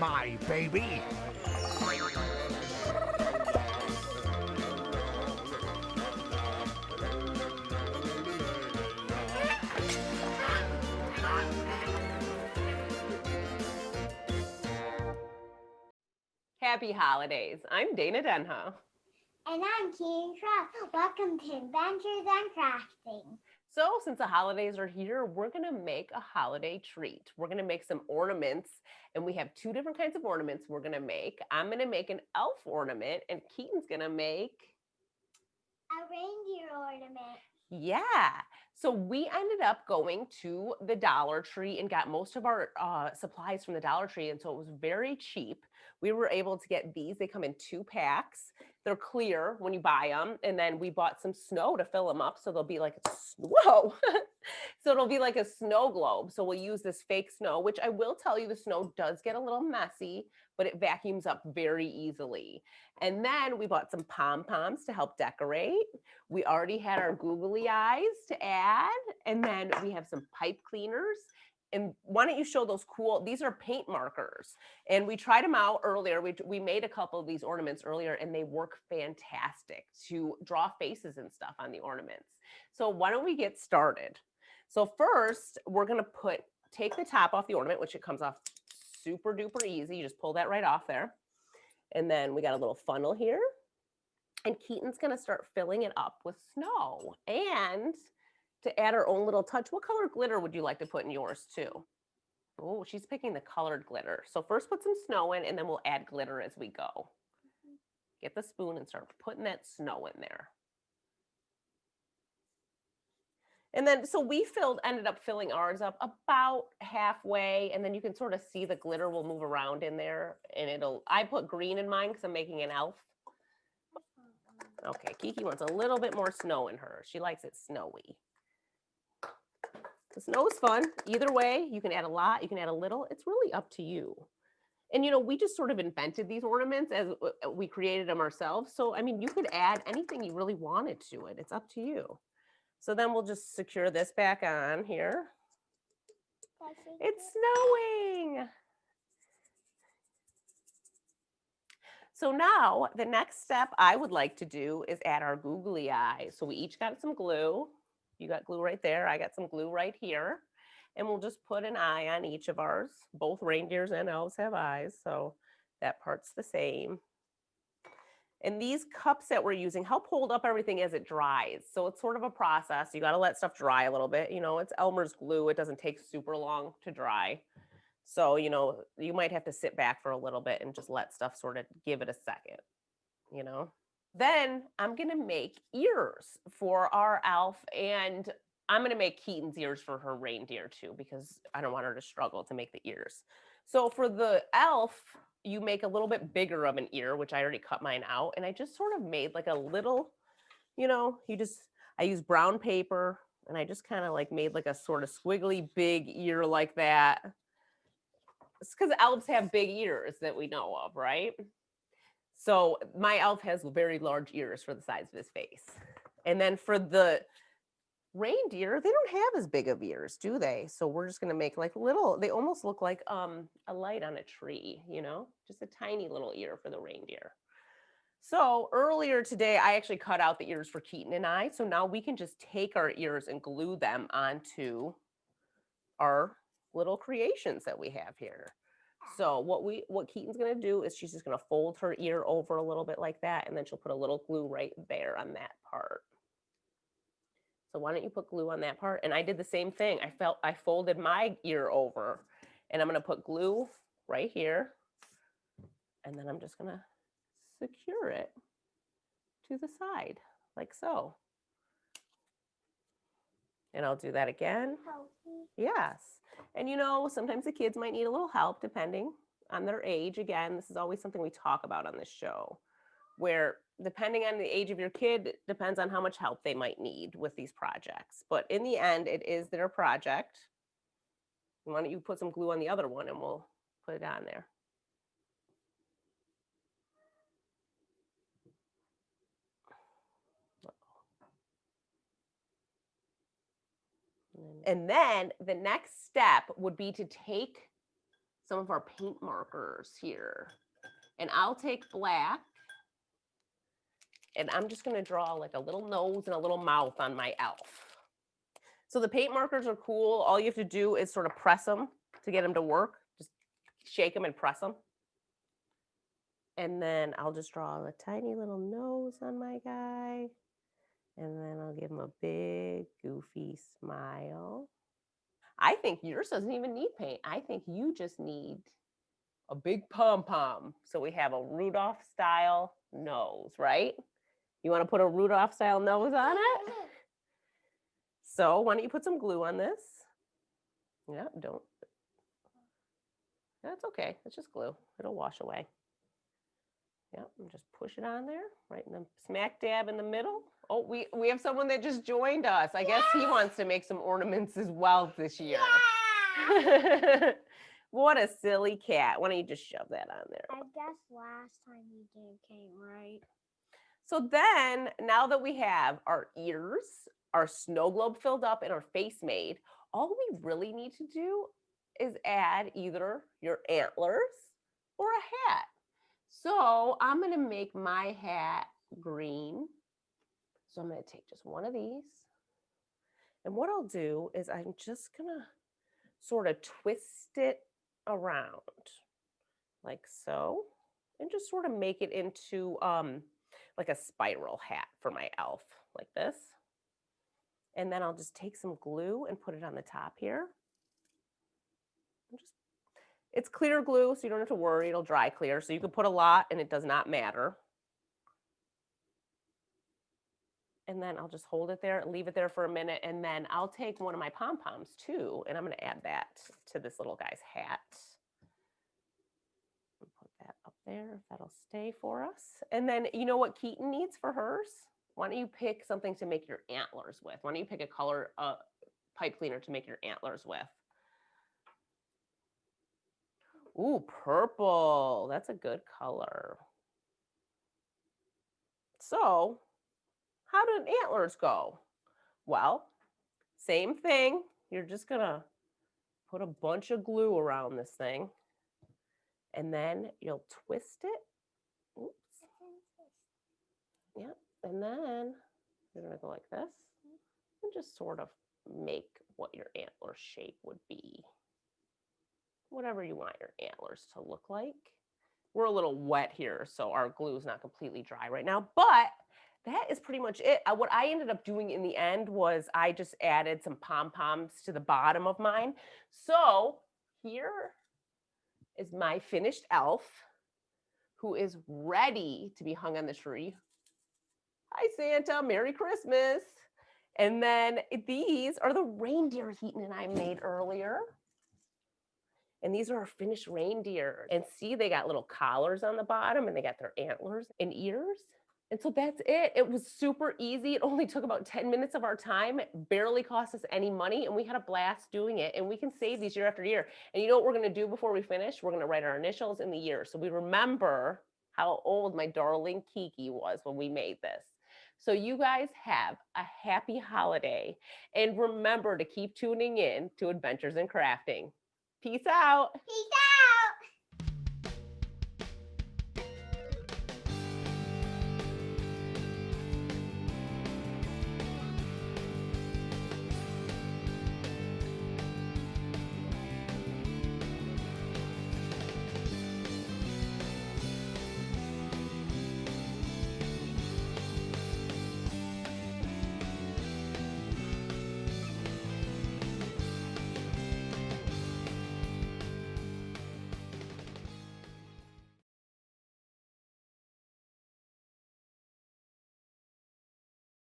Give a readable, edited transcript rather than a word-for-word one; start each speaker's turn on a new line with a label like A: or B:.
A: my baby.
B: Happy holidays. I'm Dana Denha.
C: And I'm Keaton Croft. Welcome to Adventures and Crafting.
B: So, since the holidays are here, we're going to make a holiday treat. We're going to make some ornaments, and we have two different kinds of ornaments we're going to make. I'm going to make an elf ornament, and Keaton's going to make
C: a reindeer ornament.
B: Yeah. So we ended up going to the Dollar Tree and got most of our supplies from the Dollar Tree. And so it was very cheap. We were able to get these. They come in 2 packs. They're clear when you buy them. And then we bought some snow to fill them up. So they'll be like, whoa. So it'll be like a snow globe. So we'll use this fake snow, which I will tell you the snow does get a little messy, but it vacuums up very easily. And then we bought some pom-poms to help decorate. We already had our googly eyes to add, and then we have some pipe cleaners. And why don't you show those cool, these are paint markers. And we tried them out earlier. We made a couple of these ornaments earlier, and they work fantastic to draw faces and stuff on the ornaments. So why don't we get started? So first, we're gonna take the top off the ornament, which it comes off super duper easy. You just pull that right off there. And then we got a little funnel here. And Keaton's gonna start filling it up with snow. And to add our own little touch, what color glitter would you like to put in yours too? Oh, she's picking the colored glitter. So first put some snow in, and then we'll add glitter as we go. Get the spoon and start putting that snow in there. And then, so we ended up filling ours up about halfway, and then you can sort of see the glitter will move around in there, and I put green in mine because I'm making an elf. Okay, Kiki wants a little bit more snow in hers. She likes it snowy. The snow is fun. Either way, you can add a lot, you can add a little. It's really up to you. And we just sort of invented these ornaments as we created them ourselves. So, I mean, you could add anything you really wanted to it. It's up to you. So then we'll just secure this back on here. It's snowing. So now the next step I would like to do is add our googly eyes. So we each got some glue. You got glue right there. I got some glue right here. And we'll just put an eye on each of ours. Both reindeers and elves have eyes, so that part's the same. And these cups that we're using help hold up everything as it dries. So it's sort of a process. You got to let stuff dry a little bit. It's Elmer's glue. It doesn't take super long to dry. So, you might have to sit back for a little bit and just let stuff sort of give it a second, Then I'm going to make ears for our elf, and I'm going to make Keaton's ears for her reindeer too, because I don't want her to struggle to make the ears. So for the elf, you make a little bit bigger of an ear, which I already cut mine out. And I just sort of made like a little, I use brown paper, and I just kind of like made like a sort of squiggly big ear like that. It's because elves have big ears that we know of, right? So my elf has very large ears for the size of his face. And then for the reindeer, they don't have as big of ears, do they? So we're just going to make like little, they almost look like a light on a tree, just a tiny little ear for the reindeer. So earlier today, I actually cut out the ears for Keaton and I. So now we can just take our ears and glue them onto our little creations that we have here. So what Keaton's gonna do is she's just gonna fold her ear over a little bit like that, and then she'll put a little glue right there on that part. So why don't you put glue on that part? And I did the same thing. I folded my ear over, and I'm gonna put glue right here, and then I'm just gonna secure it to the side like so. And I'll do that again. Yes. And sometimes the kids might need a little help depending on their age. Again, this is always something we talk about on this show, where depending on the age of your kid depends on how much help they might need with these projects. But in the end, it is their project. Why don't you put some glue on the other one and we'll put it on there. And then the next step would be to take some of our paint markers here. And I'll take black and I'm just going to draw like a little nose and a little mouth on my elf. So the paint markers are cool. All you have to do is sort of press them to get them to work. Just shake them and press them. And then I'll just draw a tiny little nose on my guy. And then I'll give him a big, goofy smile. I think yours doesn't even need paint. I think you just need a big pom-pom. So we have a Rudolph style nose, right? You want to put a Rudolph style nose on it? So why don't you put some glue on this? Yeah, don't. That's okay. It's just glue. It'll wash away. Yep, and just push it on there, right in the smack dab in the middle. Oh, we have someone that just joined us. I guess he wants to make some ornaments as well this year.
C: Yeah.
B: What a silly cat. Why don't you just shove that on there?
C: I guess last time you did came right.
B: So then, now that we have our ears, our snow globe filled up, and our face made, all we really need to do is add either your antlers or a hat. So I'm going to make my hat green. So I'm going to take just one of these. And what I'll do is I'm just going to sort of twist it around like so. And just sort of make it into like a spiral hat for my elf, like this. And then I'll just take some glue and put it on the top here. It's clear glue, so you don't have to worry, it'll dry clear. So you can put a lot and it does not matter. And then I'll just hold it there and leave it there for a minute. And then I'll take one of my pom-poms too, and I'm going to add that to this little guy's hat. Put that up there, if that'll stay for us. And then you know what Keaton needs for hers? Why don't you pick something to make your antlers with? Why don't you pick a color pipe cleaner to make your antlers with? Ooh, purple. That's a good color. So, how did antlers go? Well, same thing. You're just going to put a bunch of glue around this thing. And then you'll twist it. Oops. Yep. And then you're going to go like this and just sort of make what your antler shape would be. Whatever you want your antlers to look like. We're a little wet here, so our glue is not completely dry right now, but that is pretty much it. What I ended up doing in the end was I just added some pom-poms to the bottom of mine. So here is my finished elf who is ready to be hung on the tree. Hi, Santa. Merry Christmas. And then these are the reindeer Heaton and I made earlier. And these are our finished reindeer. And see, they got little collars on the bottom and they got their antlers and ears. And so that's it. It was super easy. It only took about 10 minutes of our time. It barely cost us any money. And we had a blast doing it. And we can save these year after year. And you know what we're going to do before we finish? We're going to write our initials in the year. So we remember how old my darling Kiki was when we made this. So you guys have a happy holiday. And remember to keep tuning in to Adventures in Crafting. Peace out.
C: Peace out.